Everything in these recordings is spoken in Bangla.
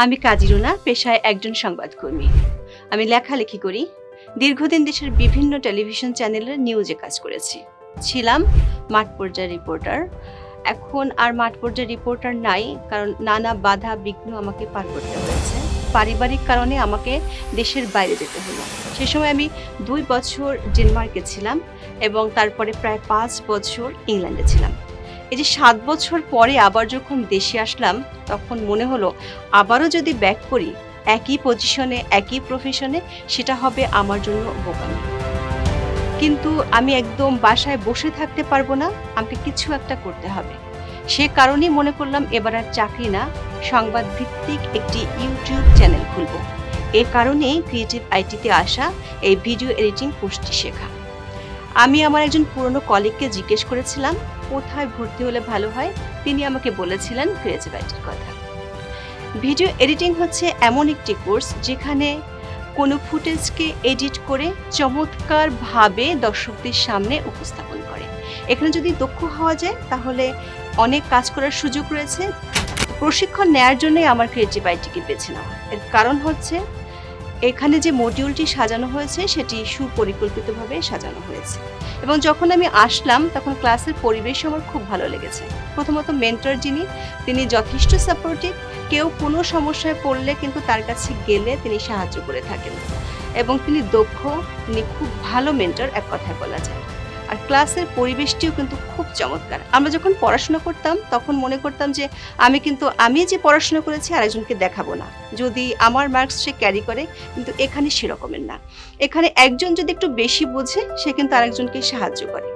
আমি কাজী রুনা, পেশায় একজন সংবাদকর্মী। আমি লেখালেখি করি। দীর্ঘদিন দেশের বিভিন্ন টেলিভিশন চ্যানেলের নিউজে কাজ করেছি। ছিলাম মাঠ পর্যায়ের রিপোর্টার। এখন আর মাঠ পর্যায়ের রিপোর্টার নাই, কারণ নানা বাধা বিঘ্ন আমাকে পার করতে হয়েছে। পারিবারিক কারণে আমাকে দেশের বাইরে যেতে হলো। সে সময় আমি 2 বছর ডেনমার্কে ছিলাম এবং তারপরে প্রায় 5 বছর ইংল্যান্ডে ছিলাম। এই যে 7 বছর পরে আবার যখন দেশে আসলাম, তখন মনে হলো আবারও যদি ব্যাক করি একই পজিশনে, একই প্রফেশনে, সেটা হবে আমার জন্য বোকামি। কিন্তু আমি একদম বাসায় বসে থাকতে পারবো না, আমাকে কিছু একটা করতে হবে। সে কারণেই মনে করলাম এবার আর চাকরি না, সংবাদ ভিত্তিক একটি ইউটিউব চ্যানেল খুলব। এ কারণেই ক্রিয়েটিভ আইটিতে আসা, এই ভিডিও এডিটিং কোর্সটি শেখা। আমি আমার একজন পুরনো কলিগকে জিজ্ঞেস করেছিলাম কোথায় ভর্তি হলে ভালো হয়। তিনি আমাকে বলেছিলেন ক্রিয়েটিভ আইটির কথা। ভিডিও এডিটিং হচ্ছে এমন একটি কোর্স যেখানে কোনো ফুটেজকে এডিট করে চমৎকারভাবে দর্শকদের সামনে উপস্থাপন করে। এখানে যদি দক্ষ হওয়া যায় তাহলে অনেক কাজ করার সুযোগ রয়েছে। প্রশিক্ষণ নেয়ার জন্যই আমার ক্রিয়েটিভ আইটিকে বেছে নেওয়া। এর কারণ হচ্ছে এখানে যে মডিউলটি সাজানো হয়েছে সেটি সুপরিকল্পিতভাবে সাজানো হয়েছে। এবং যখন আমি আসলাম তখন ক্লাসের পরিবেশও আমার খুব ভালো লেগেছে। প্রথমত মেন্টর যিনি, তিনি যথেষ্ট সাপোর্টিভ। কেউ কোনো সমস্যায় পড়লে কিন্তু তার কাছে গেলে তিনি সাহায্য করে থাকেন এবং তিনি দক্ষ, তিনি খুব ভালো মেন্টর, এক কথায় বলা যায়। আর ক্লাসের পরিবেশটিও কিন্তু খুব চমৎকার। আমরা যখন পড়াশোনা করতাম তখন মনে করতাম যে আমি যে পড়াশোনা করেছি আরেকজনকে দেখাবো না, যদি আমার মার্কস সে ক্যারি করে। কিন্তু এখানে সেরকমের না। এখানে একজন যদি একটু বেশি বোঝে সে কিন্তু আরেকজনকে সাহায্য করে।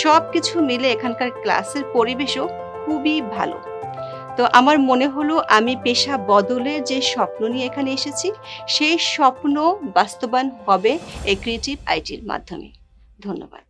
সব কিছু মিলে এখানকার ক্লাসের পরিবেশও খুবই ভালো। তো আমার মনে হলো আমি পেশা বদলের যে স্বপ্ন নিয়ে এখানে এসেছি, সেই স্বপ্ন বাস্তবায়ন হবে এই ক্রিয়েটিভ আইটির মাধ্যমে। ধন্যবাদ।